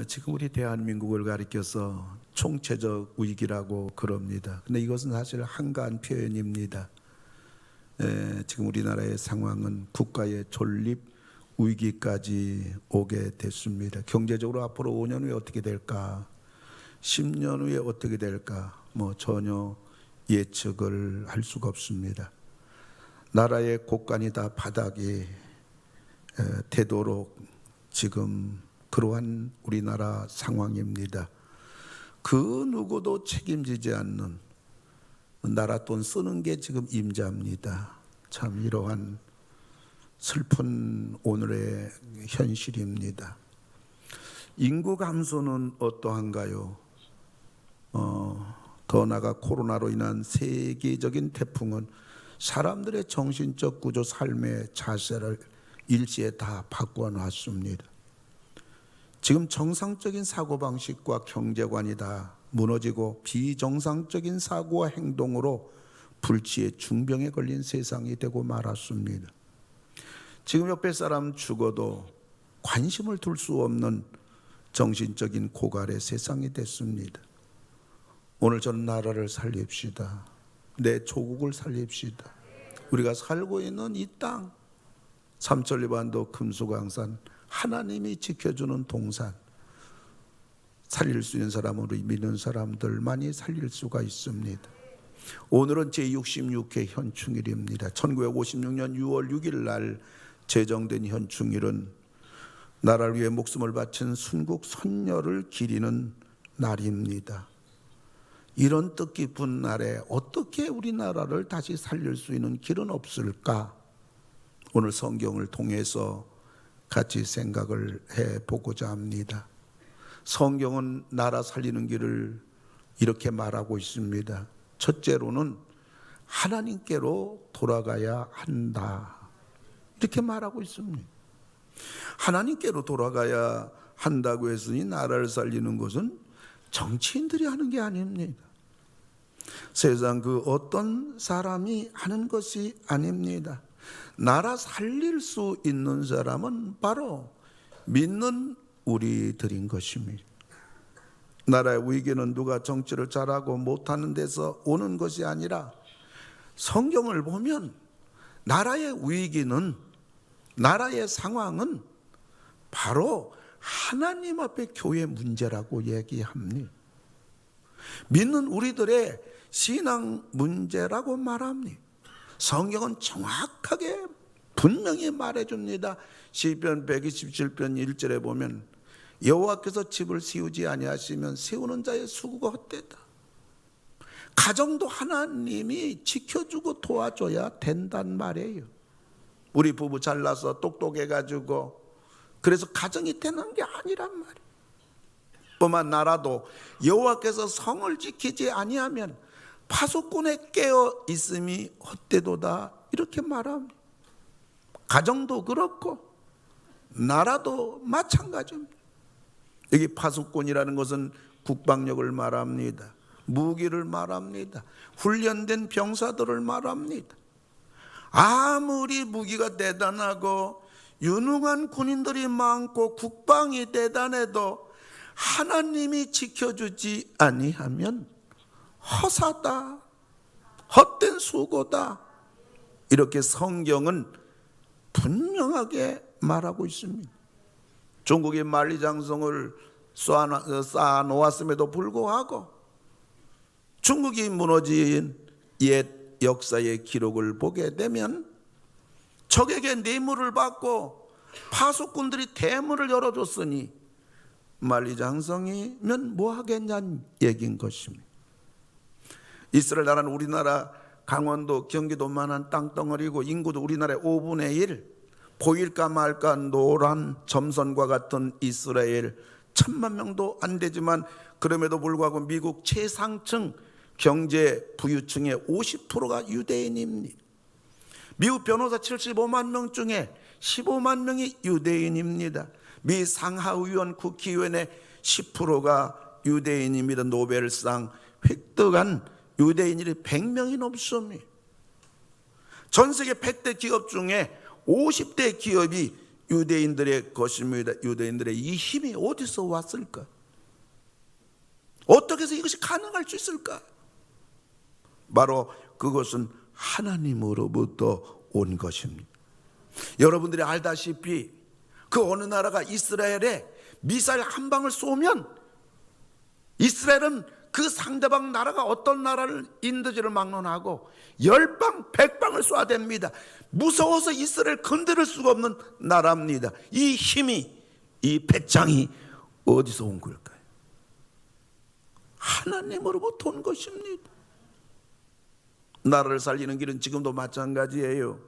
지금 우리 대한민국을 가리켜서 총체적 위기라고 그럽니다. 근데 이것은 사실 한가한 표현입니다. 지금 우리나라의 상황은 국가의 존립 위기까지 오게 됐습니다. 경제적으로 앞으로 5년 후에 어떻게 될까, 10년 후에 어떻게 될까, 전혀 예측을 할 수가 없습니다. 나라의 곳간이 다 바닥이 되도록 지금 그러한 우리나라 상황입니다. 그 누구도 책임지지 않는 나라 돈 쓰는 게 지금 임자입니다. 참 이러한 슬픈 오늘의 현실입니다. 인구 감소는 어떠한가요? 더 나아가 코로나로 인한 세계적인 태풍은 사람들의 정신적 구조, 삶의 자세를 일시에 다 바꿔놨습니다. 지금 정상적인 사고방식과 경제관이 다 무너지고 비정상적인 사고와 행동으로 불치의 중병에 걸린 세상이 되고 말았습니다. 지금 옆에 사람 죽어도 관심을 둘 수 없는 정신적인 고갈의 세상이 됐습니다. 오늘 저는 나라를 살립시다. 내 조국을 살립시다. 우리가 살고 있는 이 땅, 삼천리반도 금수강산, 하나님이 지켜주는 동산, 살릴 수 있는 사람으로 믿는 사람들만이 살릴 수가 있습니다. 오늘은 제66회 현충일입니다. 1956년 6월 6일 날 제정된 현충일은 나라를 위해 목숨을 바친 순국 선녀를 기리는 날입니다. 이런 뜻깊은 날에 어떻게 우리나라를 다시 살릴 수 있는 길은 없을까? 오늘 성경을 통해서 같이 생각을 해보고자 합니다. 성경은 나라 살리는 길을 이렇게 말하고 있습니다. 첫째로는 하나님께로 돌아가야 한다, 이렇게 말하고 있습니다. 하나님께로 돌아가야 한다고 했으니 나라를 살리는 것은 정치인들이 하는 게 아닙니다. 세상 그 어떤 사람이 하는 것이 아닙니다. 나라 살릴 수 있는 사람은 바로 믿는 우리들인 것입니다. 나라의 위기는 누가 정치를 잘하고 못하는 데서 오는 것이 아니라 성경을 보면 나라의 위기는, 나라의 상황은 바로 하나님 앞에 교회 문제라고 얘기합니다. 믿는 우리들의 신앙 문제라고 말합니다. 성경은 정확하게 분명히 말해줍니다. 시편 127편 1절에 보면 여호와께서 집을 세우지 아니하시면 세우는 자의 수고가 헛되다. 가정도 하나님이 지켜주고 도와줘야 된단 말이에요. 우리 부부 잘나서 똑똑해가지고 그래서 가정이 되는 게 아니란 말이에요. 뿐만 나라도 여호와께서 성을 지키지 아니하면 파수꾼에 깨어 있음이 헛되도다, 이렇게 말합니다. 가정도 그렇고 나라도 마찬가지입니다. 여기 파수꾼이라는 것은 국방력을 말합니다. 무기를 말합니다. 훈련된 병사들을 말합니다. 아무리 무기가 대단하고 유능한 군인들이 많고 국방이 대단해도 하나님이 지켜주지 아니하면 허사다, 헛된 수고다, 이렇게 성경은 분명하게 말하고 있습니다. 중국이 만리장성을 쌓아놓았음에도 불구하고 중국이 무너진 옛 역사의 기록을 보게 되면 적에게 뇌물을 받고 파수꾼들이 대문을 열어줬으니 만리장성이면 뭐 하겠냐는 얘기인 것입니다. 이스라엘 나라는 우리나라 강원도, 경기도만한 땅덩어리고 인구도 우리나라의 5분의 1, 보일까 말까 노란 점선과 같은 이스라엘 1,000만 명도 안 되지만 그럼에도 불구하고 미국 최상층 경제 부유층의 50%가 유대인입니다. 미국 변호사 75만 명 중에 15만 명이 유대인입니다. 미 상하의원 국회의원의 10%가 유대인입니다. 노벨상 획득한 유대인이 100명이 넘습니다. 전 세계 100대 기업 중에 50대 기업이 유대인들의 것입니다. 유대인들의 이 힘이 어디서 왔을까? 어떻게 해서 이것이 가능할 수 있을까? 바로 그것은 하나님으로부터 온 것입니다. 여러분들이 알다시피 그 어느 나라가 이스라엘에 미사일 한 방을 쏘면 이스라엘은 그 상대방 나라가 어떤 나라를 인도지를 막론하고 10방, 100방을 쏴야 됩니다. 무서워서 이스라엘 건드릴 수가 없는 나라입니다. 이 힘이, 이 배짱이 어디서 온 걸까요? 하나님으로부터 온 것입니다. 나라를 살리는 길은 지금도 마찬가지예요.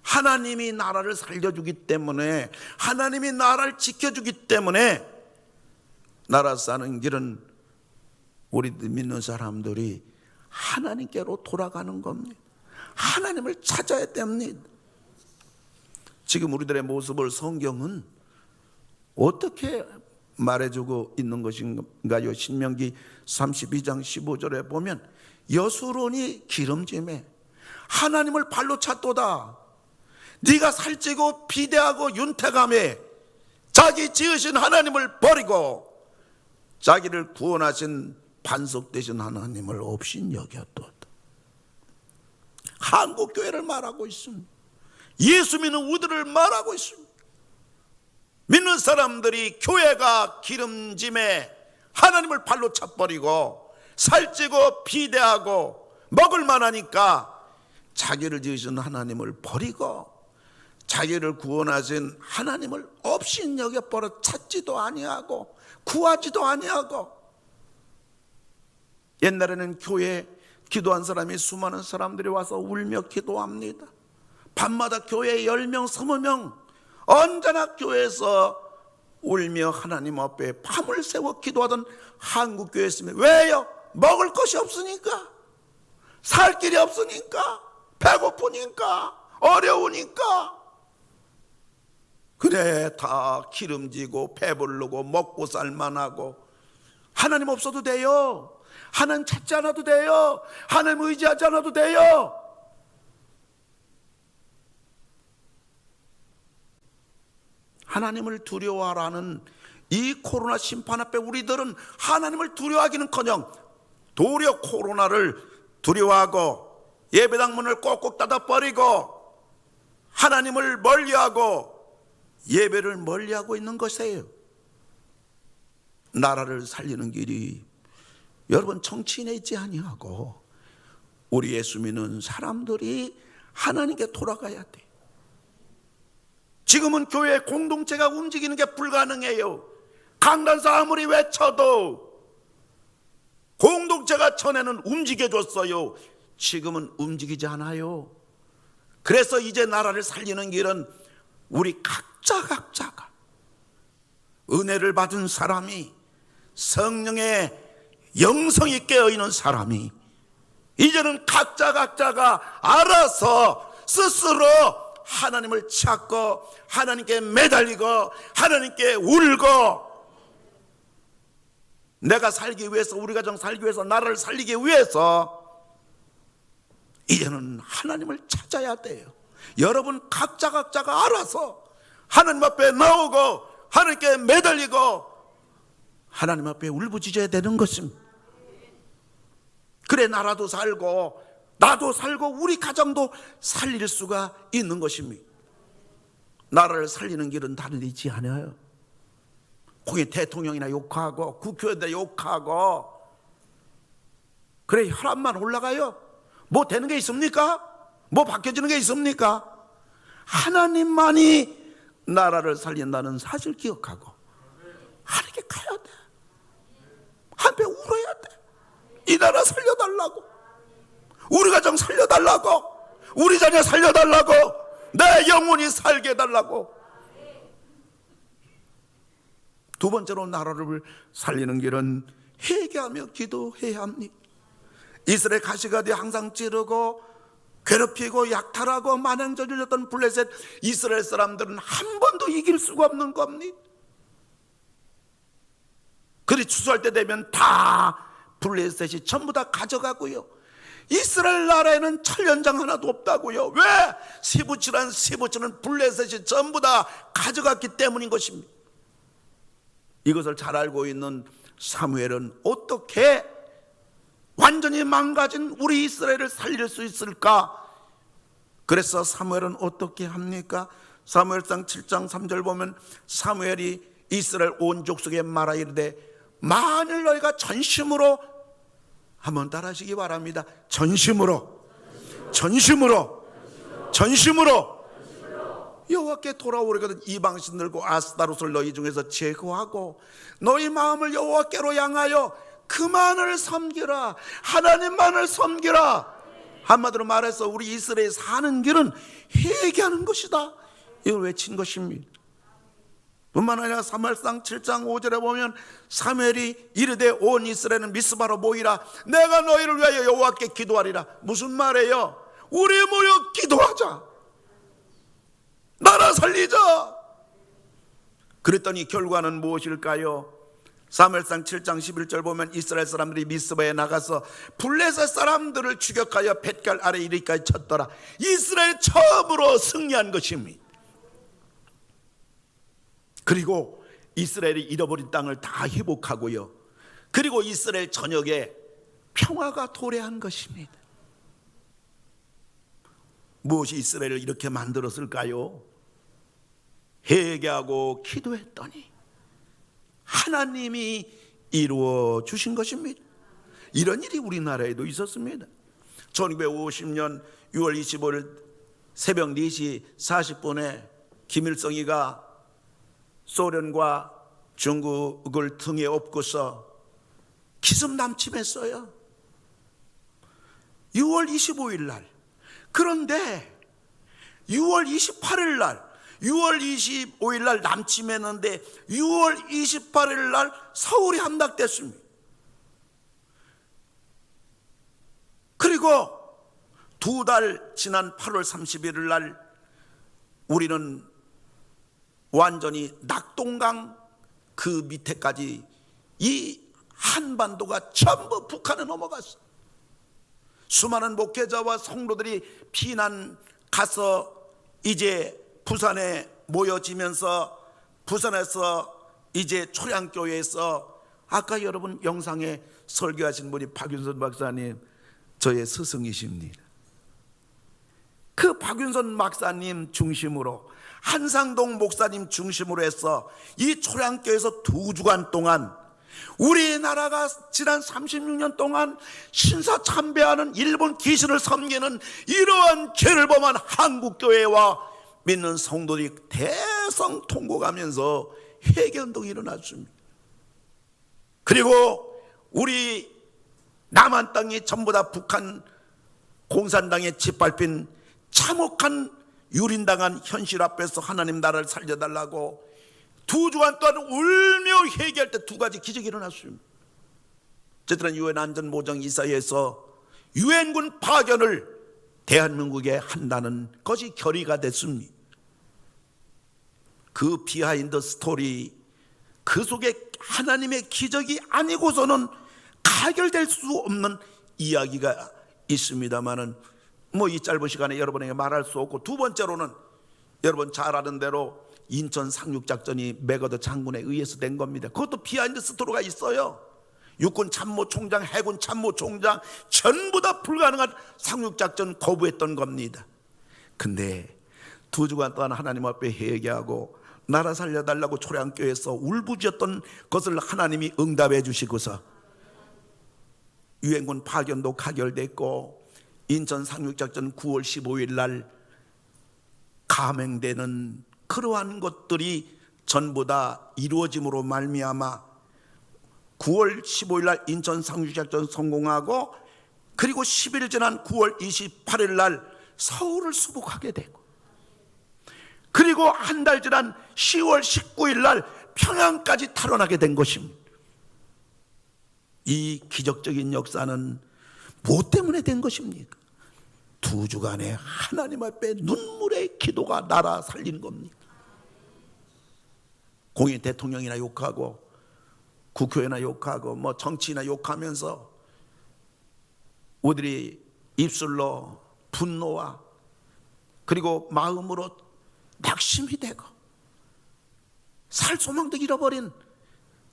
하나님이 나라를 살려주기 때문에, 하나님이 나라를 지켜주기 때문에 나라 사는 길은 우리 믿는 사람들이 하나님께로 돌아가는 겁니다. 하나님을 찾아야 됩니다. 지금 우리들의 모습을 성경은 어떻게 말해주고 있는 것인가요? 신명기 32장 15절에 보면 여수론이 기름짐에 하나님을 발로 찼도다. 네가 살찌고 비대하고 윤택함에 자기 지으신 하나님을 버리고 자기를 구원하신 반석 되신 하나님을 없인 여겼도다. 한국 교회를 말하고 있습니다. 예수 믿는 우리들을 말하고 있습니다. 믿는 사람들이 교회가 기름짐에 하나님을 발로 차버리고 살찌고 비대하고 먹을 만하니까 자기를 지으신 하나님을 버리고 자기를 구원하신 하나님을 없인 여겨버려 찾지도 아니하고 구하지도 아니하고. 옛날에는 교회에 기도한 사람이 수많은 사람들이 와서 울며 기도합니다. 밤마다 교회에 10명, 20명 언제나 교회에서 울며 하나님 앞에 밤을 새워 기도하던 한국 교회였습니다. 왜요? 먹을 것이 없으니까, 살 길이 없으니까, 배고프니까, 어려우니까. 그래, 다 기름지고 배부르고 먹고 살만하고 하나님 없어도 돼요. 하나님 찾지 않아도 돼요. 하나님 의지하지 않아도 돼요. 하나님을 두려워하라는 이 코로나 심판 앞에 우리들은 하나님을 두려워하기는커녕 도리어 코로나를 두려워하고 예배당 문을 꼭꼭 닫아버리고 하나님을 멀리하고 예배를 멀리하고 있는 것이에요. 나라를 살리는 길이 여러분 정치인에 있지 아니하고 우리 예수 믿는 사람들이 하나님께 돌아가야 돼. 지금은 교회 공동체가 움직이는 게 불가능해요. 강단사 아무리 외쳐도 공동체가 전에는 움직여줬어요. 지금은 움직이지 않아요. 그래서 이제 나라를 살리는 길은 우리 각자가 은혜를 받은 사람이, 성령의 영성이 깨어있는 사람이 이제는 각자가 알아서 스스로 하나님을 찾고 하나님께 매달리고 하나님께 울고, 내가 살기 위해서, 우리 가정 살기 위해서, 나라를 살리기 위해서 이제는 하나님을 찾아야 돼요. 여러분 각자가 알아서 하나님 앞에 나오고 하나님께 매달리고 하나님 앞에 울부짖어야 되는 것입니다. 그래 나라도 살고 나도 살고 우리 가정도 살릴 수가 있는 것입니다. 나라를 살리는 길은 다르지 않아요. 거기 대통령이나 욕하고 국회의원들 욕하고 그래 혈압만 올라가요. 뭐 되는 게 있습니까? 뭐 바뀌어지는 게 있습니까? 하나님만이 나라를 살린다는 사실 기억하고 하나님께 가야 돼. 한배 울어야 돼. 이 나라 살려달라고, 우리 가정 살려달라고, 우리 자녀 살려달라고, 내 영혼이 살게 해달라고. 두 번째로 나라를 살리는 길은 회개하며 기도해야 합니다. 이스라엘 가시가디 항상 찌르고 괴롭히고 약탈하고 만행저질렀던 블레셋 이스라엘 사람들은 한 번도 이길 수가 없는 겁니다. 그리 추수할 때 되면 다 블레셋이 전부 다 가져가고요. 이스라엘 나라에는 철연장 하나도 없다고요. 왜? 세부치는 블레셋이 전부 다 가져갔기 때문인 것입니다. 이것을 잘 알고 있는 사무엘은 어떻게 완전히 망가진 우리 이스라엘을 살릴 수 있을까? 그래서 사무엘은 어떻게 합니까? 사무엘상 7장 3절 보면 사무엘이 이스라엘 온 족속에 말하 이르되 만일 너희가 전심으로, 한번 따라하시기 바랍니다. 전심으로 여호와께 돌아오려거든 이방신들과 아스타롯을 너희 중에서 제거하고 너희 마음을 여호와께로 향하여 그만을 섬기라. 하나님만을 섬기라. 한마디로 말해서 우리 이스라엘이 사는 길은 회개하는 것이다, 이걸 외친 것입니다. 뿐만 아니라 사무엘상 7장 5절에 보면 사무엘이 이르되 온 이스라엘은 미스바로 모이라. 내가 너희를 위하여 여호와께 기도하리라. 무슨 말이에요? 우리 모여 기도하자. 나라 살리자. 그랬더니 결과는 무엇일까요? 사무엘상 7장 11절 보면 이스라엘 사람들이 미스바에 나가서 블레셋 사람들을 추격하여 뱃갈 아래 이르기까지 쳤더라. 이스라엘 처음으로 승리한 것입니다. 그리고 이스라엘이 잃어버린 땅을 다 회복하고요, 그리고 이스라엘 전역에 평화가 도래한 것입니다. 무엇이 이스라엘을 이렇게 만들었을까요? 회개하고 기도했더니 하나님이 이루어 주신 것입니다. 이런 일이 우리나라에도 있었습니다. 1950년 6월 25일 새벽 4시 40분에 김일성이가 소련과 중국을 등에 업고서 기습남침했어요. 6월 25일 날. 그런데 6월 28일 날, 6월 25일 날 남침했는데 6월 28일 날 서울이 함락됐습니다. 그리고 2달 지난 8월 31일 날 우리는 완전히 낙동강 그 밑에까지 이 한반도가 전부 북한에 넘어갔어. 수많은 목회자와 성도들이 피난 가서 이제 부산에 모여지면서 부산에서 이제 초량교회에서 아까 여러분 영상에 설교하신 분이 박윤선 박사님, 저의 스승이십니다. 그 박윤선 박사님 중심으로 한상동 목사님 중심으로 해서 이 초량교회에서 2주간 동안 우리나라가 지난 36년 동안 신사참배하는 일본 귀신을 섬기는 이러한 죄를 범한 한국교회와 믿는 성도들이 대성통곡하면서 회개운동이 일어났습니다. 그리고 우리 남한 땅이 전부 다 북한 공산당에 짓밟힌 참혹한 유린당한 현실 앞에서 하나님 나라를 살려달라고 2주간 동안 울며 회개할 때 2가지 기적이 일어났습니다. 어쨌든 유엔 안전보장 이사회에서 유엔군 파견을 대한민국에 한다는 것이 결의가 됐습니다. 그 비하인드 스토리, 그 속에 하나님의 기적이 아니고서는 가결될 수 없는 이야기가 있습니다만은 이 짧은 시간에 여러분에게 말할 수 없고, 두 번째로는 여러분 잘 아는 대로 인천 상륙작전이 맥어더 장군에 의해서 된 겁니다. 그것도 비하인드 스토리가 있어요. 육군 참모총장, 해군 참모총장 전부 다 불가능한 상륙작전 거부했던 겁니다. 근데 2주간 동안 하나님 앞에 회개하고 나라 살려달라고 초량교회에서 울부짖었던 것을 하나님이 응답해 주시고서 유엔군 파견도 가결됐고 인천 상륙작전 9월 15일 날 감행되는 그러한 것들이 전부 다 이루어짐으로 말미암아 9월 15일 날 인천 상륙작전 성공하고, 그리고 10일 지난 9월 28일 날 서울을 수복하게 되고, 그리고 한 달 지난 10월 19일 날 평양까지 탈환하게 된 것입니다. 이 기적적인 역사는 무엇 때문에 된 것입니까? 2주간의 하나님 앞에 눈물의 기도가 나라 살린 겁니다. 공인 대통령이나 욕하고 국회의원이나 욕하고 정치인이나 욕하면서 우리들이 입술로 분노와 그리고 마음으로 낙심이 되고 살 소망도 잃어버린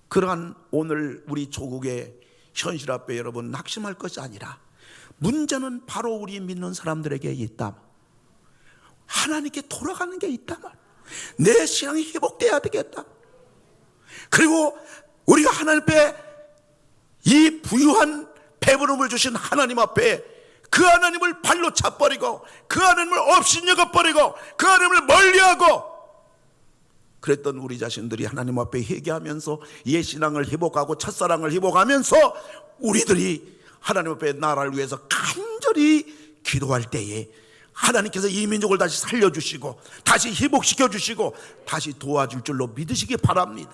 그러한 오늘 우리 조국의 현실 앞에 여러분 낙심할 것이 아니라 문제는 바로 우리 믿는 사람들에게 있다. 하나님께 돌아가는 게 있다. 내 신앙이 회복돼야 되겠다. 그리고 우리가 하나님 앞에 이 부유한 배부름을 주신 하나님 앞에 그 하나님을 발로 차버리고 그 하나님을 없인 여겨버리고 그 하나님을 멀리하고 그랬던 우리 자신들이 하나님 앞에 회개하면서 옛 신앙을 회복하고 첫사랑을 회복하면서 우리들이 하나님 앞에 나라를 위해서 간절히 기도할 때에 하나님께서 이 민족을 다시 살려주시고 다시 회복시켜주시고 다시 도와줄 줄로 믿으시기 바랍니다.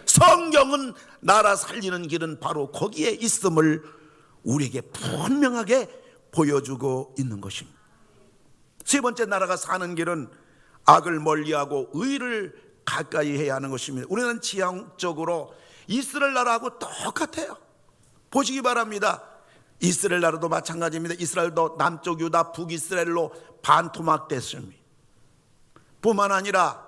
성경은 나라 살리는 길은 바로 거기에 있음을 우리에게 분명하게 보여주고 있는 것입니다. 세 번째, 나라가 사는 길은 악을 멀리하고 의를 가까이 해야 하는 것입니다. 우리는 지향적으로 이스라엘 나라하고 똑같아요. 보시기 바랍니다. 이스라엘 나라도 마찬가지입니다. 이스라엘도 남쪽 유다 북이스라엘로 반토막됐습니다. 뿐만 아니라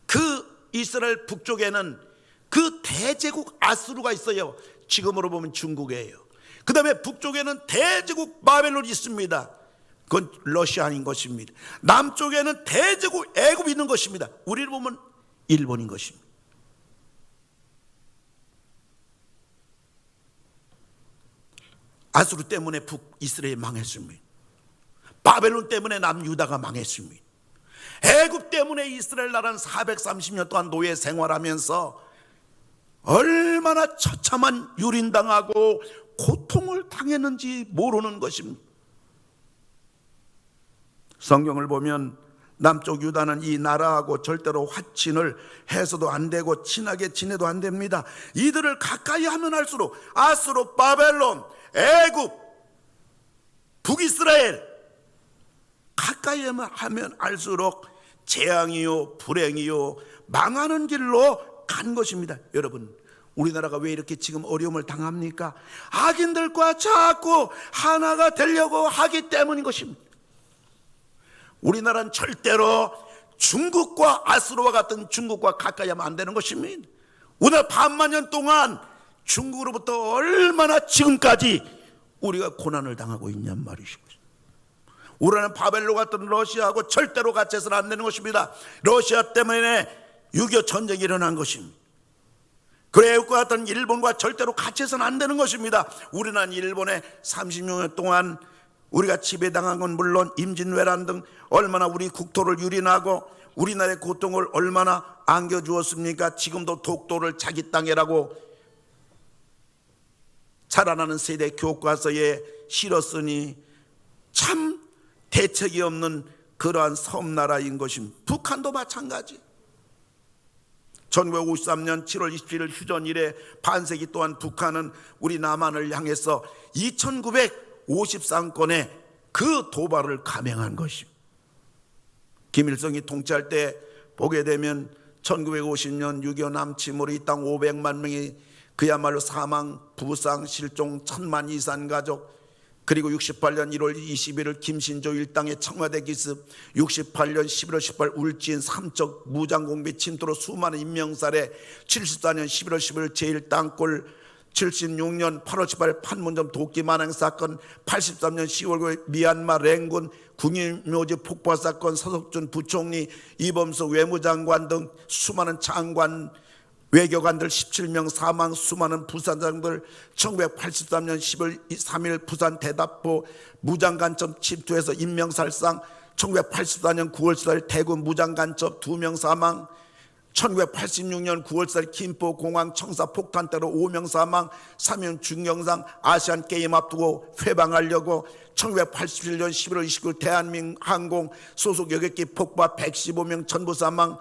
그 이스라엘 북쪽에는 그 대제국 아수르가 있어요. 지금으로 보면 중국이에요. 그 다음에 북쪽에는 대제국 바벨론이 있습니다. 그건 러시아인 것입니다. 남쪽에는 대제국 애굽이 있는 것입니다. 우리를 보면 일본인 것입니다. 아수르 때문에 북이스라엘이 망했습니다. 바벨론 때문에 남유다가 망했습니다. 애굽 때문에 이스라엘 나라는 430년 동안 노예 생활하면서 얼마나 처참한 유린당하고 고통을 당했는지 모르는 것입니다. 성경을 보면 남쪽 유다는 이 나라하고 절대로 화친을 해서도 안 되고 친하게 지내도 안 됩니다. 이들을 가까이 하면 할수록 아수르, 바벨론, 애굽, 북이스라엘 가까이 하면 할수록 재앙이요 불행이요 망하는 길로 간 것입니다. 여러분, 우리나라가 왜 이렇게 지금 어려움을 당합니까? 악인들과 자꾸 하나가 되려고 하기 때문인 것입니다. 우리나라는 절대로 중국과 아수르와 같은 중국과 가까이 하면 안 되는 것입니다. 오늘 반만 년 동안 중국으로부터 얼마나 지금까지 우리가 고난을 당하고 있냔 말이죠. 우리는 바벨론 같은 러시아하고 절대로 같이 해서는 안 되는 것입니다. 러시아 때문에 6.25 전쟁이 일어난 것입니다. 그래 애국과 같은 일본과 절대로 같이 해서는 안 되는 것입니다. 우리는 일본에 36년 동안 우리가 지배당한 건 물론 임진왜란 등 얼마나 우리 국토를 유린하고 우리나라의 고통을 얼마나 안겨주었습니까? 지금도 독도를 자기 땅이라고 자라나는 세대 교과서에 실었으니 참 대책이 없는 그러한 섬나라인 것입니다. 북한도 마찬가지. 1953년 7월 27일 휴전 이래 반세기 동안 북한은 우리 남한을 향해서 2953건의 그 도발을 감행한 것입니다. 김일성이 통치할 때 보게 되면 1950년 6.25 남침으로 이 땅 500만 명이 그야말로 사망, 부상, 실종, 천만 이산 가족, 그리고 68년 1월 21일 김신조 일당의 청와대 기습, 68년 11월 18일 울진 삼척 무장공비 침투로 수많은 인명살해, 74년 11월 11일 제1땅굴, 76년 8월 18일 판문점 도끼 만행 사건, 83년 10월 9일 미얀마 랭군 국립묘지 폭파 사건, 서석준 부총리, 이범석 외무장관 등 수많은 장관, 외교관들 17명 사망, 수많은 부산장들, 1983년 10월 3일 부산 대답보 무장간첩 침투해서 인명살상, 1984년 9월 4일 대구 무장간첩 2명 사망, 1986년 9월 4일 김포공항 청사 폭탄테러 5명 사망, 3년 중경상 아시안게임 앞두고 회방하려고 1987년 11월 29일 대한민항공 소속 여객기 폭파 115명 전부 사망,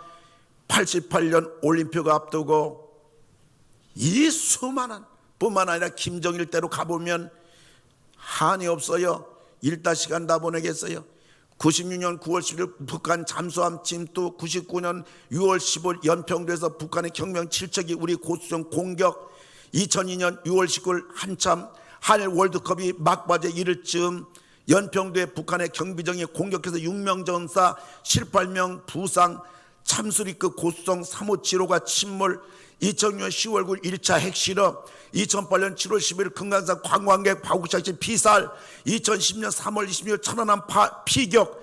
88년 올림픽 앞두고 이 수많은 뿐만 아니라 김정일 때로 가보면 한이 없어요. 일다 시간 다 보내겠어요. 96년 9월 10일 북한 잠수함 침투, 99년 6월 15일 연평도에서 북한의 경명 7척이 우리 고수정 공격, 2002년 6월 19일 한참 한일 월드컵이 막바지에 이를 즈음 연평도에 북한의 경비정이 공격해서 6명 전사 18명 부상, 참수리급 고수성 3호75가 침몰, 2006년 10월 9일 1차 핵실험, 2008년 7월 11일 금강산 관광객 파국작전 피살, 2010년 3월 26일 천안함 피격,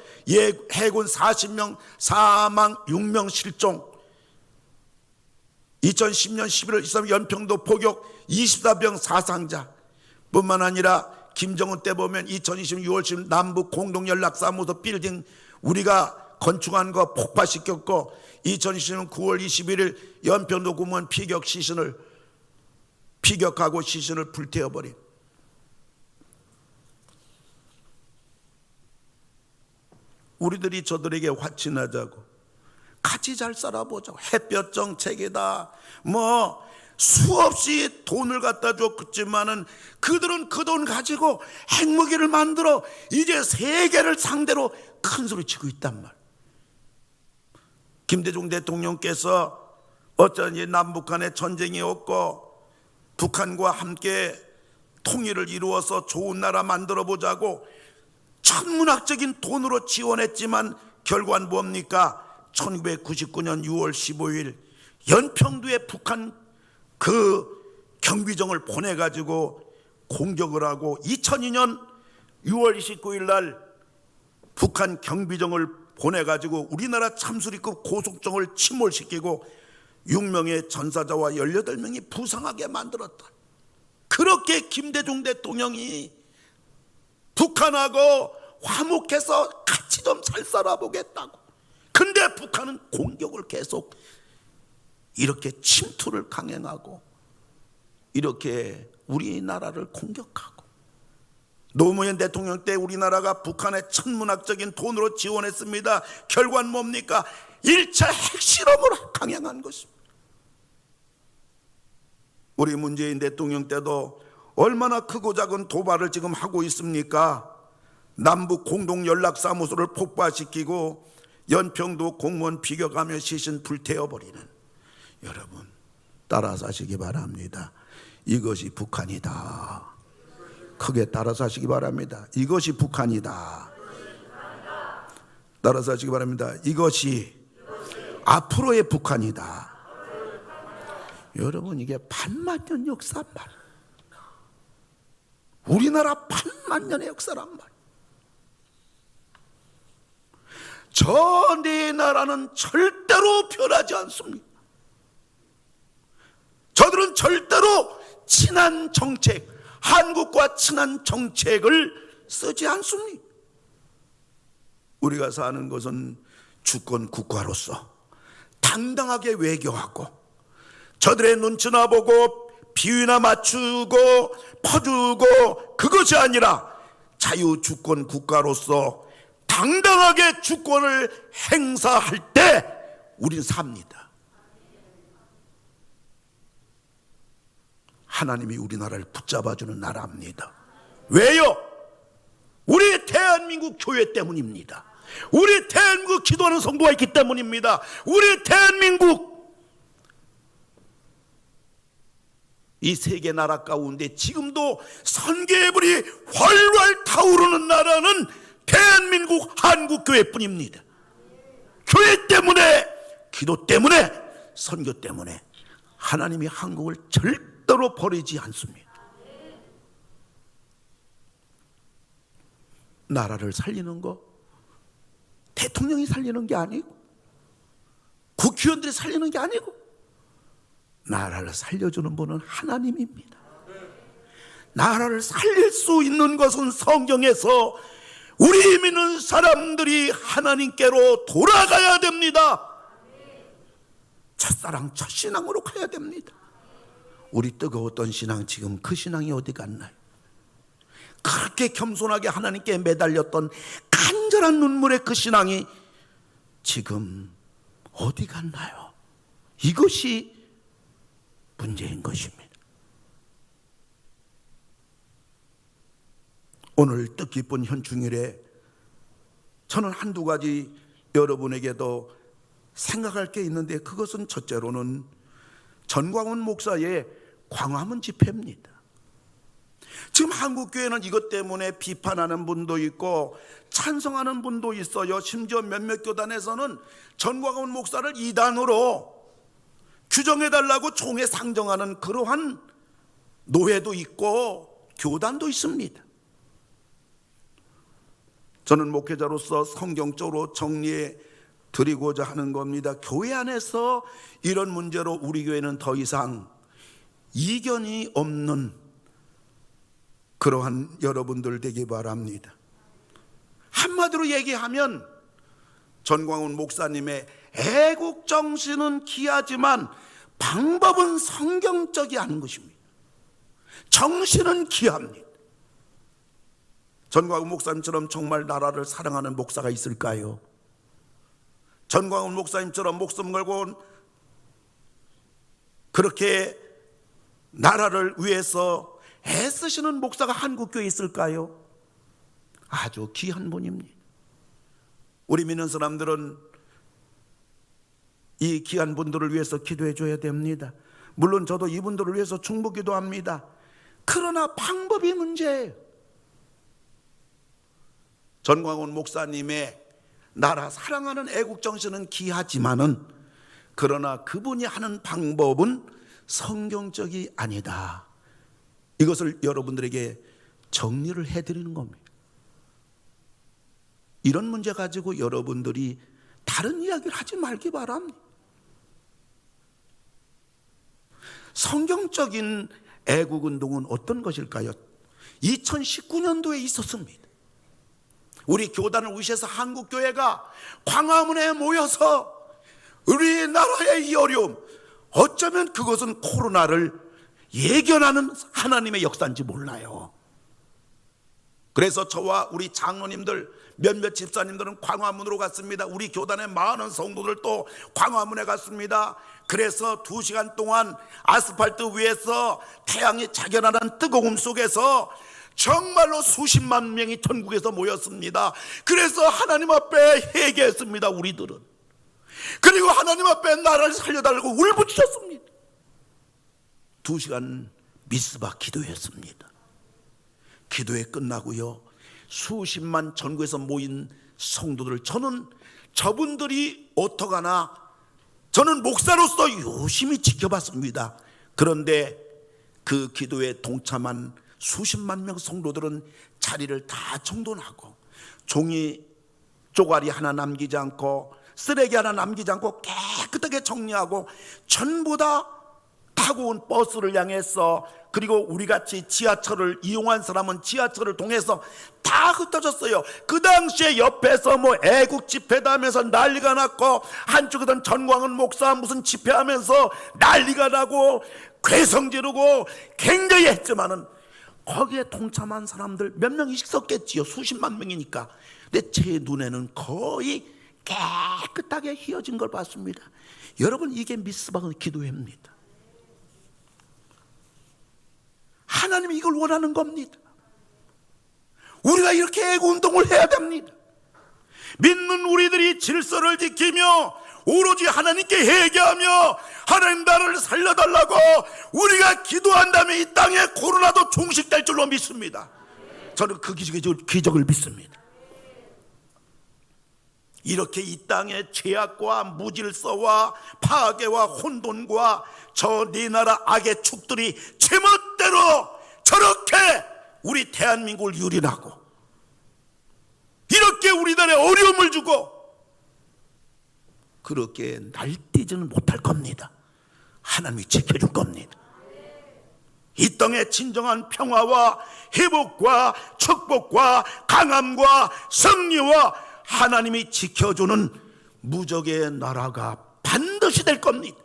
해군 40명 사망 6명 실종, 2010년 11월 23일 연평도 포격 24병 사상자 뿐만 아니라 김정은 때 보면 2020년 6월 10일 남북 공동연락사무소 빌딩 우리가 건축한 거 폭파시켰고, 2020년 9월 21일 연평도 공무원 피격하고 시신을 불태워버린, 우리들이 저들에게 화친하자고 같이 잘 살아보자고 햇볕 정책이다 수없이 돈을 갖다 줬지만은 그들은 그 돈 가지고 핵무기를 만들어 이제 세계를 상대로 큰 소리 치고 있단 말. 김대중 대통령께서 어쩐지 남북한의 전쟁이 없고 북한과 함께 통일을 이루어서 좋은 나라 만들어 보자고 천문학적인 돈으로 지원했지만 결과는 뭡니까? 1999년 6월 15일 연평도에 북한 그 경비정을 보내가지고 공격을 하고, 2002년 6월 29일 날 북한 경비정을 보내가지고 우리나라 참수리급 고속정을 침몰시키고 6명의 전사자와 18명이 부상하게 만들었다. 그렇게 김대중 대통령이 북한하고 화목해서 같이 좀 잘 살아보겠다고. 근데 북한은 공격을 계속 이렇게 침투를 강행하고 이렇게 우리나라를 공격하고, 노무현 대통령 때 우리나라가 북한의 천문학적인 돈으로 지원했습니다. 결과는 뭡니까? 1차 핵실험으로 강행한 것입니다. 우리 문재인 대통령 때도 얼마나 크고 작은 도발을 지금 하고 있습니까? 남북 공동연락사무소를 폭파시키고 연평도 공무원 비격하며 시신 불태워버리는, 여러분 따라서 하시기 바랍니다. 이것이 북한이다. 크게 따라서 하시기 바랍니다. 이것이 북한이다. 따라서 하시기 바랍니다. 이것이 앞으로의 북한이다. 여러분 이게 반만년 역사란 말, 우리나라 반만년의 역사란 말. 저 네 나라는 절대로 변하지 않습니다. 저들은 절대로 친한 정책, 한국과 친한 정책을 쓰지 않습니다. 우리가 사는 것은 주권 국가로서 당당하게 외교하고 저들의 눈치나 보고 비위나 맞추고 퍼주고 그것이 아니라 자유주권 국가로서 당당하게 주권을 행사할 때 우리는 삽니다. 하나님이 우리나라를 붙잡아주는 나라입니다. 왜요? 우리 대한민국 교회 때문입니다. 우리 대한민국 기도하는 성도가 있기 때문입니다. 우리 대한민국, 이 세계 나라 가운데 지금도 선교의 불이 활활 타오르는 나라는 대한민국 한국교회뿐입니다. 교회 때문에, 기도 때문에, 선교 때문에 하나님이 한국을 절대로 버리지 않습니다. 나라를 살리는 거 대통령이 살리는 게 아니고 국회의원들이 살리는 게 아니고 나라를 살려주는 분은 하나님입니다. 나라를 살릴 수 있는 것은 성경에서 우리 믿는 사람들이 하나님께로 돌아가야 됩니다. 첫사랑 첫신앙으로 가야 됩니다. 우리 뜨거웠던 신앙 지금 그 신앙이 어디 갔나요? 그렇게 겸손하게 하나님께 매달렸던 간절한 눈물의 그 신앙이 지금 어디 갔나요? 이것이 문제인 것입니다. 오늘 뜻깊은 현충일에 저는 한두 가지 여러분에게도 생각할 게 있는데, 그것은 첫째로는 전광훈 목사의 광화문 집회입니다. 지금 한국교회는 이것 때문에 비판하는 분도 있고 찬성하는 분도 있어요. 심지어 몇몇 교단에서는 전광훈 목사를 이단으로 규정해달라고 총회 상정하는 그러한 노회도 있고 교단도 있습니다. 저는 목회자로서 성경적으로 정리해 드리고자 하는 겁니다. 교회 안에서 이런 문제로 우리 교회는 더 이상 이견이 없는 그러한 여러분들 되기 바랍니다. 한마디로 얘기하면 전광훈 목사님의 애국 정신은 귀하지만 방법은 성경적이 아닌 것입니다. 정신은 귀합니다. 전광훈 목사님처럼 정말 나라를 사랑하는 목사가 있을까요? 전광훈 목사님처럼 목숨 걸고 그렇게 나라를 위해서 애쓰시는 목사가 한국교회에 있을까요? 아주 귀한 분입니다. 우리 믿는 사람들은 이 귀한 분들을 위해서 기도해 줘야 됩니다. 물론 저도 이분들을 위해서 충분 기도합니다. 그러나 방법이 문제예요. 전광훈 목사님의 나라 사랑하는 애국정신은 귀하지만은 그러나 그분이 하는 방법은 성경적이 아니다. 이것을 여러분들에게 정리를 해드리는 겁니다. 이런 문제 가지고 여러분들이 다른 이야기를 하지 말기 바랍니다. 성경적인 애국운동은 어떤 것일까요? 2019년도에 있었습니다. 우리 교단을 위시해서 한국교회가 광화문에 모여서 우리나라의 이 어려움, 어쩌면 그것은 코로나를 예견하는 하나님의 역사인지 몰라요. 그래서 저와 우리 장로님들 몇몇 집사님들은 광화문으로 갔습니다. 우리 교단의 많은 성도들 또 광화문에 갔습니다. 그래서 2시간 동안 아스팔트 위에서 태양이 자견하는 뜨거움 속에서 정말로 수십만 명이 전국에서 모였습니다. 그래서 하나님 앞에 회개했습니다. 우리들은. 그리고 하나님 앞에 나라를 살려달라고 울부짖었습니다. 2시간 미스바 기도했습니다. 기도회 끝나고요, 수십만 전국에서 모인 성도들, 저는 저분들이 어떡하나 저는 목사로서 유심히 지켜봤습니다. 그런데 그 기도에 동참한 수십만 명 성도들은 자리를 다 정돈하고 종이 쪼가리 하나 남기지 않고 쓰레기 하나 남기지 않고 깨끗하게 정리하고 전부 다 타고 온 버스를 향해서, 그리고 우리같이 지하철을 이용한 사람은 지하철을 통해서 다 흩어졌어요. 그 당시에 옆에서 뭐 애국 집회다 하면서 난리가 났고, 한쪽에선 전광훈 목사 무슨 집회하면서 난리가 나고 괴성 지르고 굉장히 했지만은 거기에 동참한 사람들 몇 명씩 썼겠지요. 수십만 명이니까. 근데 제 눈에는 거의 깨끗하게 휘어진 걸 봤습니다. 여러분, 이게 미스바의 기도회입니다. 하나님이 이걸 원하는 겁니다. 우리가 이렇게 애국운동을 해야 됩니다. 믿는 우리들이 질서를 지키며 오로지 하나님께 회개하며 하나님 나라를 살려달라고 우리가 기도한다면 이 땅에 코로나도 종식될 줄로 믿습니다. 저는 그 기적을 믿습니다. 이렇게 이 땅의 죄악과 무질서와 파괴와 혼돈과 저 네 나라 악의 축들이 제멋대로 저렇게 우리 대한민국을 유린하고 이렇게 우리나라에 어려움을 주고 그렇게 날뛰지는 못할 겁니다. 하나님이 지켜줄 겁니다. 이 땅의 진정한 평화와 회복과 축복과 강함과 승리와 하나님이 지켜주는 무적의 나라가 반드시 될 겁니다.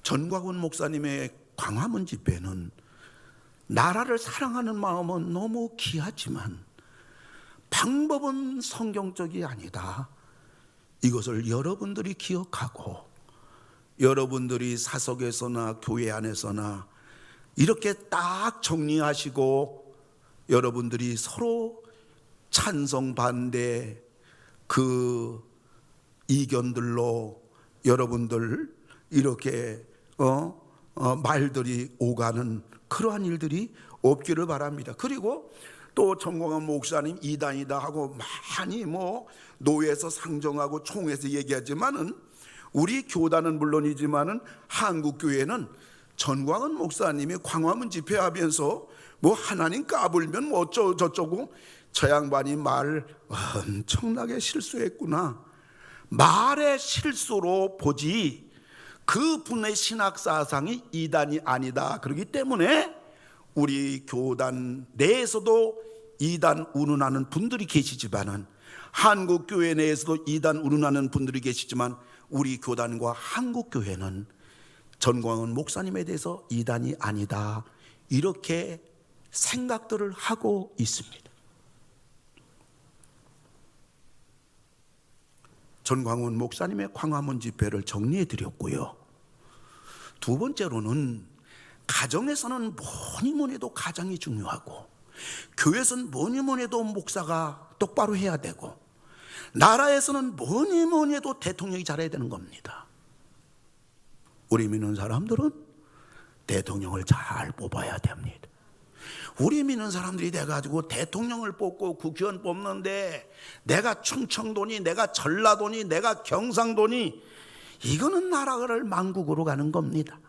전광훈 목사님의 광화문 집회는 나라를 사랑하는 마음은 너무 귀하지만 방법은 성경적이 아니다. 이것을 여러분들이 기억하고 여러분들이 사석에서나 교회 안에서나 이렇게 딱 정리하시고 여러분들이 서로 찬성 반대 그 이견들로 여러분들 이렇게 말들이 오가는 그러한 일들이 없기를 바랍니다. 그리고 또 전광훈 목사님 이단이다 하고 많이 노회에서 상정하고 총회에서 얘기하지만은 우리 교단은 물론이지만은 한국교회는 전광훈 목사님이 광화문 집회하면서 하나님 까불면 어쩌고 저쩌고 저 양반이 말 엄청나게 실수했구나, 말의 실수로 보지 그분의 신학사상이 이단이 아니다. 그렇기 때문에 우리 교단 내에서도 이단 운운하는 분들이 계시지만은, 한국교회 내에서도 이단 운운하는 분들이 계시지만, 우리 교단과 한국교회는 전광훈 목사님에 대해서 이단이 아니다, 이렇게 생각들을 하고 있습니다. 전광훈 목사님의 광화문 집회를 정리해 드렸고요. 두 번째로는 가정에서는 뭐니 해도 가장이 중요하고, 교회에서는 뭐니 해도 목사가 똑바로 해야 되고, 나라에서는 뭐니 해도 대통령이 잘해야 되는 겁니다. 우리 믿는 사람들은 대통령을 잘 뽑아야 됩니다. 우리 믿는 사람들이 돼가지고 대통령을 뽑고 국회의원 뽑는데 내가 충청도니, 내가 전라도니, 내가 경상도니, 이거는 나라를 망국으로 가는 겁니다.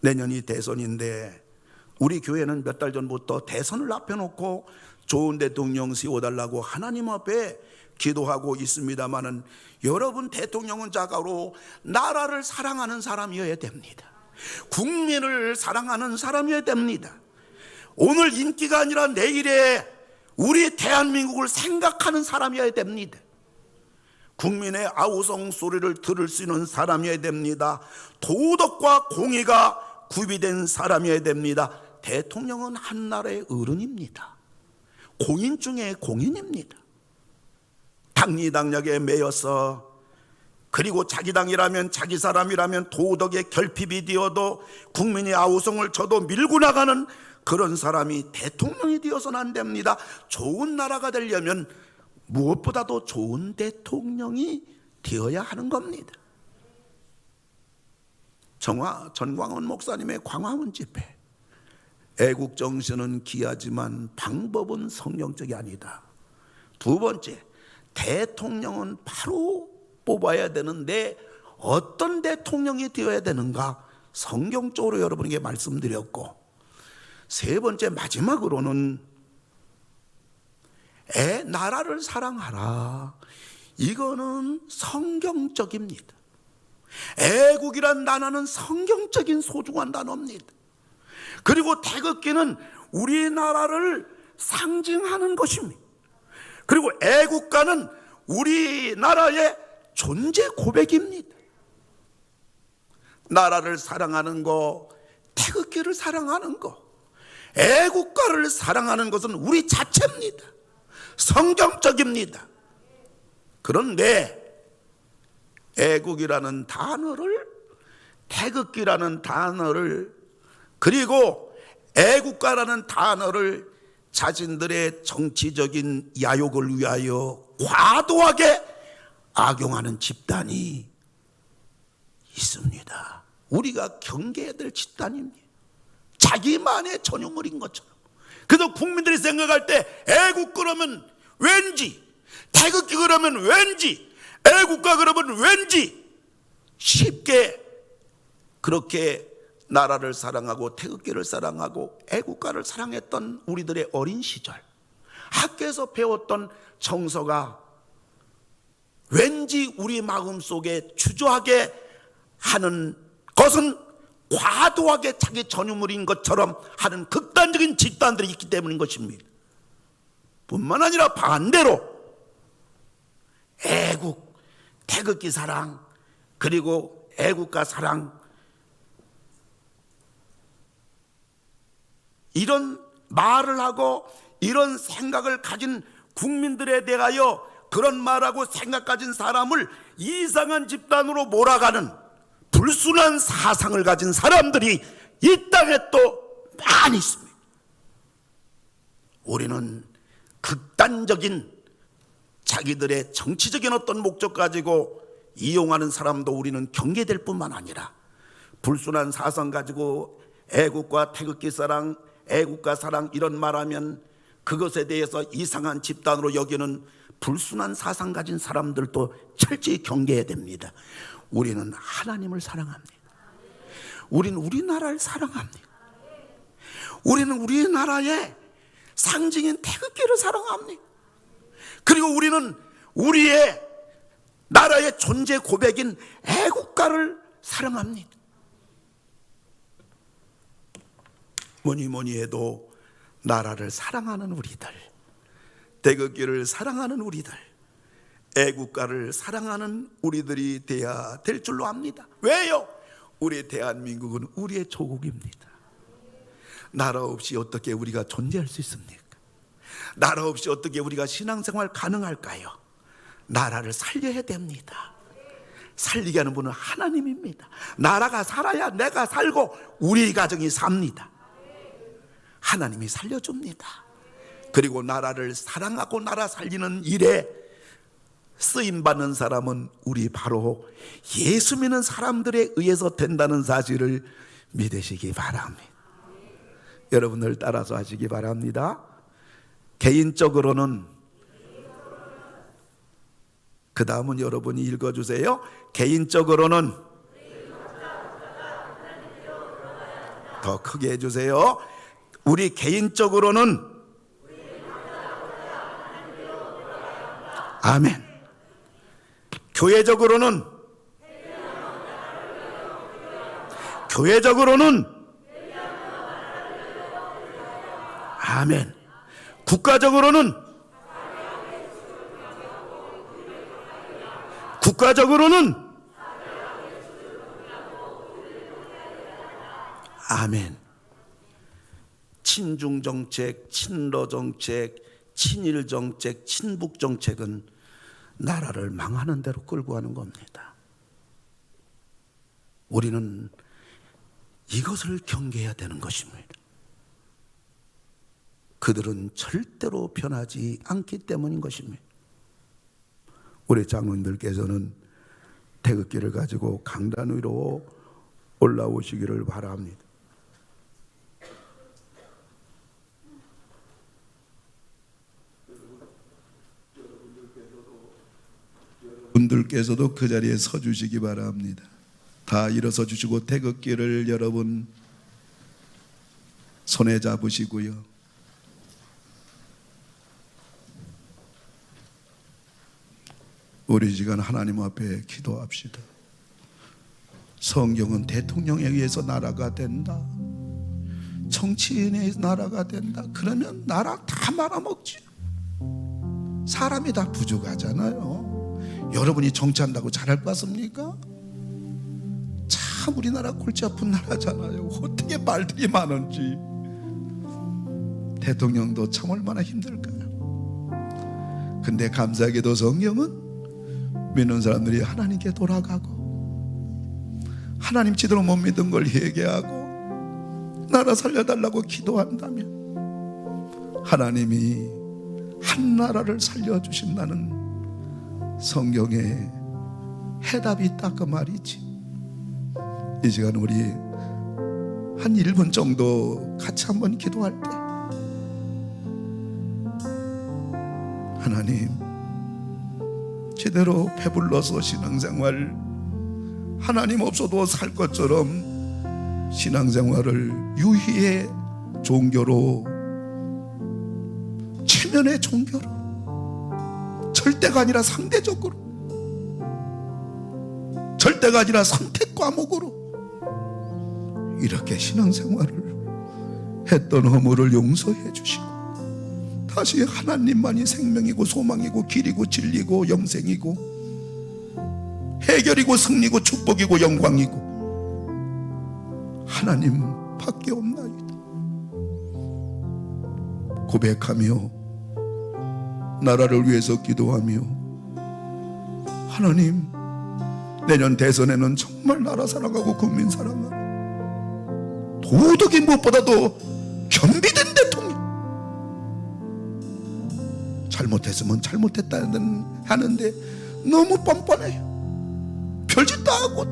내년이 대선인데 우리 교회는 몇 달 전부터 대선을 앞에 놓고 좋은 대통령 세워달라고 하나님 앞에 기도하고 있습니다마는, 여러분 대통령은 자가로 나라를 사랑하는 사람이어야 됩니다. 국민을 사랑하는 사람이어야 됩니다. 오늘 인기가 아니라 내일에 우리 대한민국을 생각하는 사람이어야 됩니다. 국민의 아우성 소리를 들을 수 있는 사람이어야 됩니다. 도덕과 공의가 구비된 사람이어야 됩니다. 대통령은 한 나라의 어른입니다. 공인 중에 공인입니다. 당리당략에 매여서, 그리고 자기 당이라면, 자기 사람이라면 도덕의 결핍이 되어도 국민의 아우성을 저도 밀고 나가는 그런 사람이 대통령이 되어서는 안 됩니다. 좋은 나라가 되려면 무엇보다도 좋은 대통령이 되어야 하는 겁니다. 전광훈 목사님의 광화문 집회, 애국 정신은 귀하지만 방법은 성경적이 아니다. 두 번째, 대통령은 바로 뽑아야 되는데 어떤 대통령이 되어야 되는가, 성경적으로 여러분에게 말씀드렸고, 세 번째 마지막으로는 나라를 사랑하라, 이거는 성경적입니다. 애국이란 단어는 성경적인 소중한 단어입니다. 그리고 태극기는 우리나라를 상징하는 것입니다. 그리고 애국가는 우리나라의 존재 고백입니다. 나라를 사랑하는 거, 태극기를 사랑하는 거, 애국가를 사랑하는 것은 우리 자체입니다. 성경적입니다. 그런데 애국이라는 단어를, 태극기라는 단어를, 그리고 애국가라는 단어를 자신들의 정치적인 야욕을 위하여 과도하게 악용하는 집단이 있습니다. 우리가 경계해야 될 집단입니다. 자기만의 전유물인 것처럼. 그래서 국민들이 생각할 때 애국 그러면 왠지, 태극기 그러면 왠지, 애국가 그러면 왠지 쉽게 그렇게 나라를 사랑하고 태극기를 사랑하고 애국가를 사랑했던 우리들의 어린 시절, 학교에서 배웠던 정서가 왠지 우리 마음속에 주저하게 하는 것은 과도하게 자기 전유물인 것처럼 하는 극단적인 집단들이 있기 때문인 것입니다. 뿐만 아니라 반대로 애국, 태극기 사랑, 그리고 애국가 사랑, 이런 말을 하고 이런 생각을 가진 국민들에 대하여 그런 말하고 생각 가진 사람을 이상한 집단으로 몰아가는 불순한 사상을 가진 사람들이 이 땅에 또 많이 있습니다. 우리는 극단적인 자기들의 정치적인 어떤 목적 가지고 이용하는 사람도 우리는 경계될 뿐만 아니라 불순한 사상 가지고 애국과 태극기 사랑, 애국가 사랑 이런 말하면 그것에 대해서 이상한 집단으로 여기는 불순한 사상 가진 사람들도 철저히 경계해야 됩니다. 우리는 하나님을 사랑합니다. 우리는 우리나라를 사랑합니다. 우리는 우리나라의 상징인 태극기를 사랑합니다. 그리고 우리는 우리의 나라의 존재 고백인 애국가를 사랑합니다. 뭐니 해도 나라를 사랑하는 우리들, 태극기를 사랑하는 우리들, 애국가를 사랑하는 우리들이 돼야 될 줄로 압니다. 왜요? 우리 대한민국은 우리의 조국입니다. 나라 없이 어떻게 우리가 존재할 수 있습니까? 나라 없이 어떻게 우리가 신앙생활 가능할까요? 나라를 살려야 됩니다. 살리게 하는 분은 하나님입니다. 나라가 살아야 내가 살고 우리 가정이 삽니다. 하나님이 살려줍니다. 그리고 나라를 사랑하고 나라 살리는 일에 쓰임받는 사람은 우리 바로 예수 믿는 사람들에 의해서 된다는 사실을 믿으시기 바랍니다. 여러분들 따라서 하시기 바랍니다. 개인적으로는, 그 다음은 여러분이 읽어주세요. 개인적으로는, 더 크게 해주세요. 우리 개인적으로는, 아멘. 교회적으로는, 아멘. 국가적으로는, 아멘. 친중 정책, 친러 정책, 친일 정책, 친북 정책은 나라를 망하는 대로 끌고 가는 겁니다. 우리는 이것을 경계해야 되는 것입니다. 그들은 절대로 변하지 않기 때문인 것입니다. 우리 장로님들께서는 태극기를 가지고 강단 위로 올라오시기를 바랍니다. 분들께서도 그 자리에 서 주시기 바랍니다. 다 일어서 주시고 태극기를 여러분 손에 잡으시고요. 우리 시간 하나님 앞에 기도합시다. 성경은 대통령에 의해서 나라가 된다, 정치인에 의해서 나라가 된다, 그러면 나라 다 말아먹지. 사람이 다 부족하잖아요. 여러분이 정치한다고 잘할 것 같습니까? 참 우리나라 골치 아픈 나라잖아요. 어떻게 말들이 많은지. 대통령도 참 얼마나 힘들까요? 근데 감사하게도 성경은 믿는 사람들이 하나님께 돌아가고 하나님 제대로 못 믿은 걸 회개하고 나라 살려달라고 기도한다면 하나님이 한 나라를 살려주신다는 성경에 해답이 있다 그 말이지. 이 시간 우리 한 1분 정도 같이 한번 기도할 때 하나님 제대로 배불러서 신앙생활 하나님 없어도 살 것처럼 신앙생활을 유희의 종교로, 체면의 종교로, 절대가 아니라 상대적으로, 절대가 아니라 선택 과목으로 이렇게 신앙생활을 했던 허물을 용서해 주시고 다시 하나님만이 생명이고 소망이고 길이고 진리고 영생이고 해결이고 승리고 축복이고 영광이고 하나님 밖에 없나이다 고백하며 나라를 위해서 기도하며 하나님 내년 대선에는 정말 나라 사랑하고 국민 사랑하고 도덕이 무엇보다도 겸비된 대통령, 잘못했으면 잘못했다는 하는데 너무 뻔뻔해요. 별짓도 하고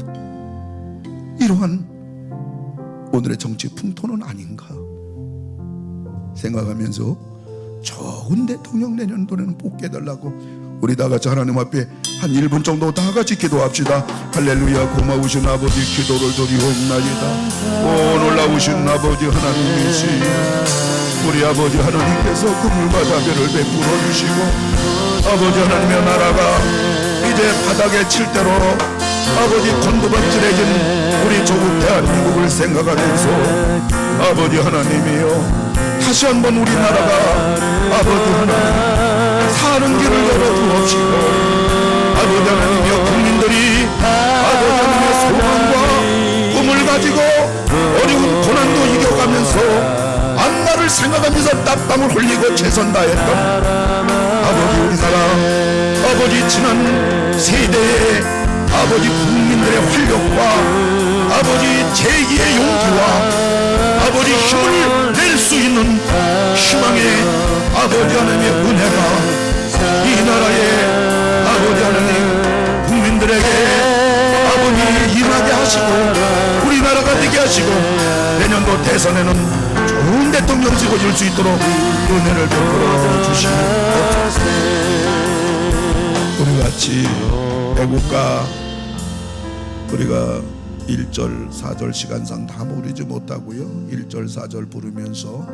이러한 오늘의 정치 풍토는 아닌가 생각하면서 좋은 대통령 내년도에는 뽑게 해달라고 우리 다 같이 하나님 앞에 한 1분 정도 다 같이 기도합시다. 할렐루야. 고마우신 아버지, 기도를 드리옵나이다. 오 놀라우신 아버지 하나님이시여, 우리 아버지 하나님께서 긍휼과 자비를 베풀어 주시고 아버지 하나님의 나라가 이제 바닥에 칠 대로 아버지 곤두박질해진 우리 조국 대한민국을 생각하면서 아버지 하나님이여, 다시 한번 우리나라가 아버지 하나님 사는 길을 열어주옵시고 아버지 하나님이여, 국민들이 아버지 하나님의 소망과 꿈을 가지고 어려운 고난도 이겨가면서 앞날을 생각하면서 땀방울 흘리고 최선 다했던 아버지 우리나라 아버지 지난 세대의 아버지 국민들의 활력과 아버지 제2의 용기와 아버지 힘을 낼 수 있는 희망의 아버지 하나님의 은혜가 이 나라의 아버지 하나님 국민들에게 아버지 임하게 하시고 우리나라가 되게 하시고 내년도 대선에는 좋은 대통령 찍어줄 수 있도록 은혜를 베풀어 주시옵소서. 우리 같이 애국가 우리가 1절 4절 시간상 다 부르지 못하고요 1절 4절 부르면서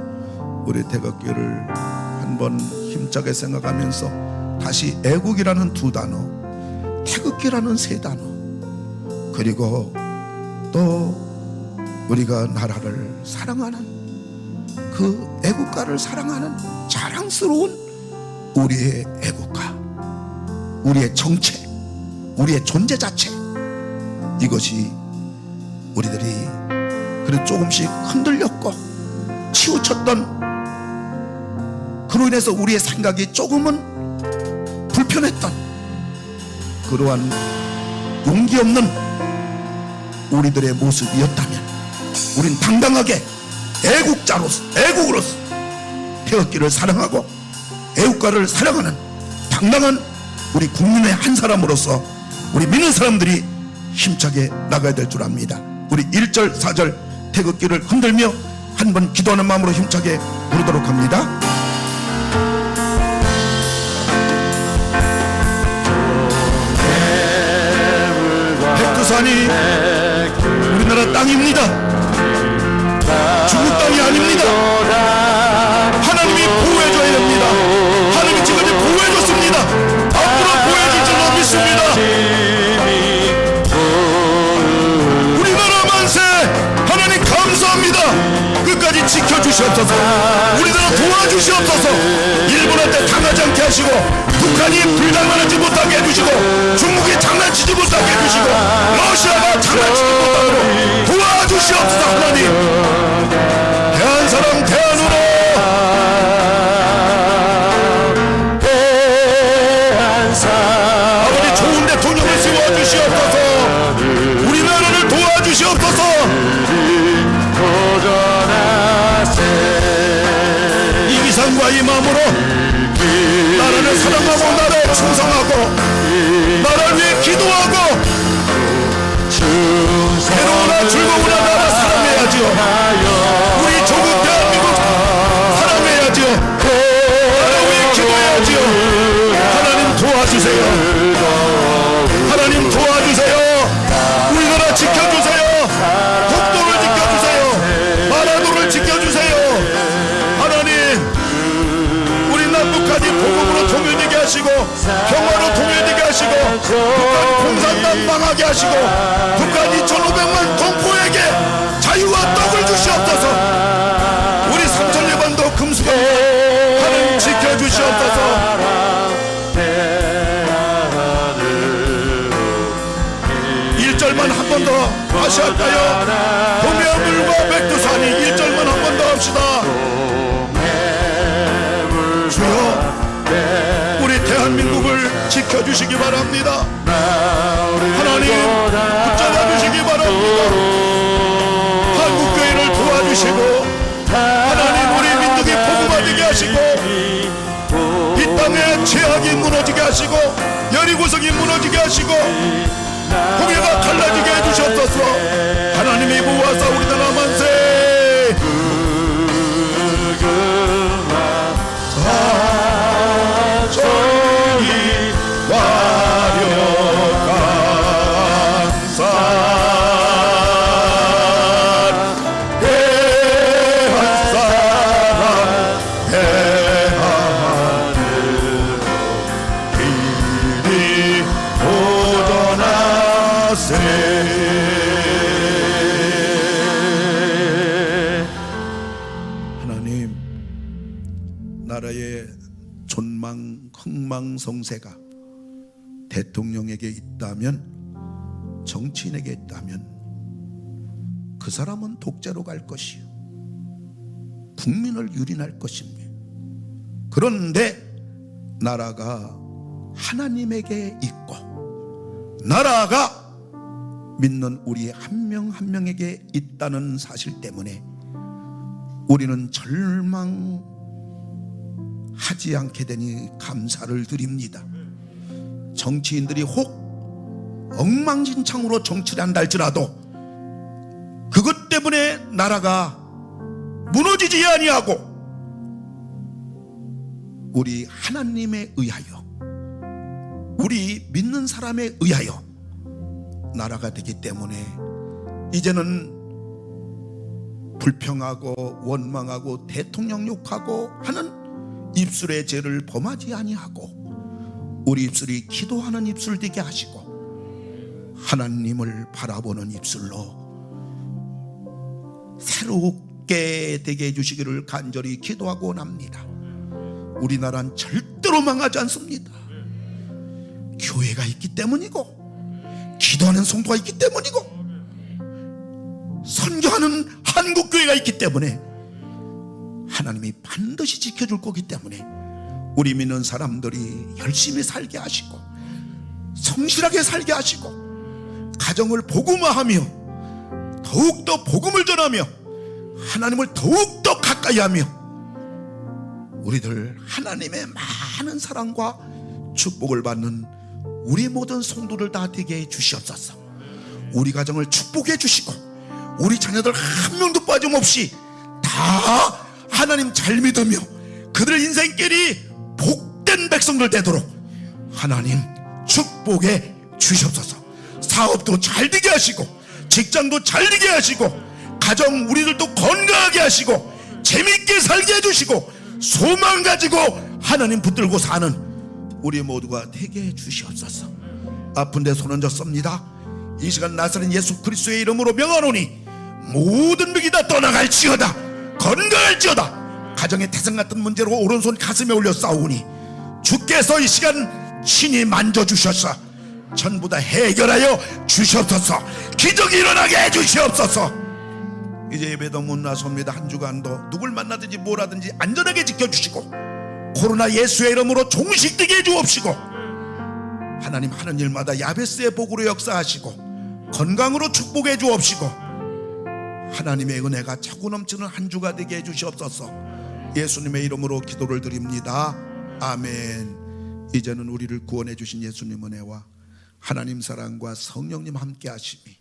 우리 태극기를 한번 힘차게 생각하면서 다시 애국이라는 두 단어, 태극기라는 세 단어, 그리고 또 우리가 나라를 사랑하는 그 애국가를 사랑하는 자랑스러운 우리의 애국가, 우리의 정체, 우리의 존재 자체, 이것이 우리들이 그래 조금씩 흔들렸고 치우쳤던, 그로 인해서 우리의 생각이 조금은 불편했던 그러한 용기 없는 우리들의 모습이었다면 우린 당당하게 애국자로서, 애국으로서 태극기를 사랑하고 애국가를 사랑하는 당당한 우리 국민의 한 사람으로서 우리 믿는 사람들이 힘차게 나가야 될 줄 압니다. 우리 1절 4절 태극기를 흔들며 한번 기도하는 마음으로 힘차게 부르도록 합니다. 백두산이 우리나라 땅입니다. 중국 땅이 아닙니다. 하나님이 보호해줘야 됩니다. 하나님이 지금까지 보호해줬습니다. 앞으로 보호해줄 줄로 믿습니다. 우리나라 만세! 하나님 감사합니다. 끝까지 지켜주시옵소서. 우리나라 도와주시옵소서. 일본한테 당하지 않게 하시고 북한이 불장난하지 못하게 해주시고 중국이 장난치지 못하게 해주시고 러시아가 장난치지 못하도록 도와주시옵소서. 하나님 대한사랑 대한으로 아버지 좋은 대통령을 세워주시옵소서. 우리나라를 도와주시옵소서. 이 기상과 이 마음으로 나라를 사랑하고 나라에 충성하고 나라를 위해 기도하고 새로우나 즐거우나 나라 사랑해야지요. 우리 조국 대한민국 사랑해야지요. 나라 위해 기도해야지요. 하나님 도와주세요. 하나님 도와주세요. 우리나라 지켜주세요. 독도를 지켜주세요. 마라도를 지켜주세요. 하나님 우리 남북한이 복음으로 통일되게 하시고 평화로 통일되게 하시고 북한 공산당 망하게 하시고 북한 2,500만 동포에게 자유와 떡을 주시옵소서. 우리 삼천리반도 금수강 하나님 지켜주시옵소서. 1절만 한 번 더 다시 할까요? 동해물과 백두산이 1절만 한 번 더 합시다. 주여 우리 대한민국을 지켜주시기 바랍니다. 하나님 붙잡아 주시기 바랍니다. 한국교회를 도와주시고 하나님 우리 민족이 복음화되게 하시고 이 땅에 죄악이 무너지게 하시고 여리고성이 무너지게 하시고 공예가 갈라지게 해주셨소서. 하나님이 보호하사 우리나라 만세. 하나님, 나라의 존망, 흥망성쇠가 대통령에게 있다면, 정치인에게 있다면 그 사람은 독재로 갈 것이요, 국민을 유린할 것입니다. 그런데 나라가 하나님에게 있고 나라가 믿는 우리 한 명 한 명에게 있다는 사실 때문에 우리는 절망하지 않게 되니 감사를 드립니다. 정치인들이 혹 엉망진창으로 정치를 한다 할지라도 그것 때문에 나라가 무너지지 아니하고 우리 하나님에 의하여, 우리 믿는 사람에 의하여 나라가 되기 때문에 이제는 불평하고 원망하고 대통령 욕하고 하는 입술의 죄를 범하지 아니하고 우리 입술이 기도하는 입술 되게 하시고 하나님을 바라보는 입술로 새롭게 되게 해주시기를 간절히 기도하고 원합니다. 우리나라는 절대로 망하지 않습니다. 교회가 있기 때문이고 기도하는 성도가 있기 때문이고 선교하는 한국교회가 있기 때문에 하나님이 반드시 지켜줄 거기 때문에 우리 믿는 사람들이 열심히 살게 하시고 성실하게 살게 하시고 가정을 복음화하며 더욱더 복음을 전하며 하나님을 더욱더 가까이 하며 우리들 하나님의 많은 사랑과 축복을 받는 우리 모든 성도들 다 되게 해 주시옵소서. 우리 가정을 축복해 주시고 우리 자녀들 한 명도 빠짐없이 다 하나님 잘 믿으며 그들의 인생길이 복된 백성들 되도록 하나님 축복해 주시옵소서. 사업도 잘 되게 하시고 직장도 잘 되게 하시고 가정 우리들도 건강하게 하시고 재밌게 살게 해주시고 소망 가지고 하나님 붙들고 사는 우리 모두가 되게 해주시옵소서. 아픈데 손 얹었습니다. 이 시간 나사렛 예수 그리스도의 이름으로 명하노니 모든 병이 다 떠나갈지어다. 건강할지어다. 가정의 태생 같은 문제로 오른손 가슴에 올려 싸우니 주께서 이 시간 친히 만져주셔서 전부 다 해결하여 주시옵소서. 기적이 일어나게 해주시옵소서. 이제 예배도 못 나섭니다. 한 주간도 누굴 만나든지 뭐라든지 안전하게 지켜주시고 코로나 예수의 이름으로 종식되게 해주옵시고 하나님 하는 일마다 야베스의 복으로 역사하시고 건강으로 축복해 주옵시고 하나님의 은혜가 차고 넘치는 한 주가 되게 해주시옵소서. 예수님의 이름으로 기도를 드립니다. 아멘. 이제는 우리를 구원해 주신 예수님 은혜와 하나님 사랑과 성령님 함께 하심이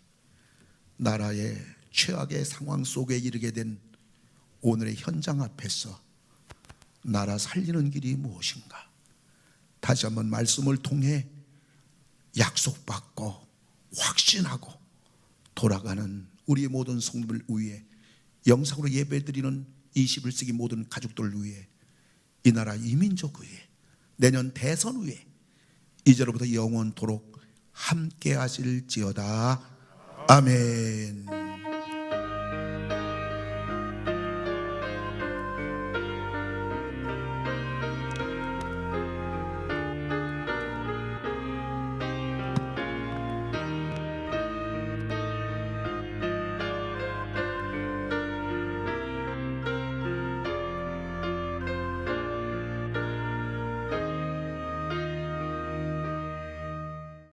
나라의 최악의 상황 속에 이르게 된 오늘의 현장 앞에서 나라 살리는 길이 무엇인가 다시 한번 말씀을 통해 약속받고 확신하고 돌아가는 우리 모든 성도들 위해 영상으로 예배드리는 21세기 모든 가족들 위해 이 나라 이민족 위해 내년 대선 위해 이제로부터 영원토록 함께 하실지어다. 아멘.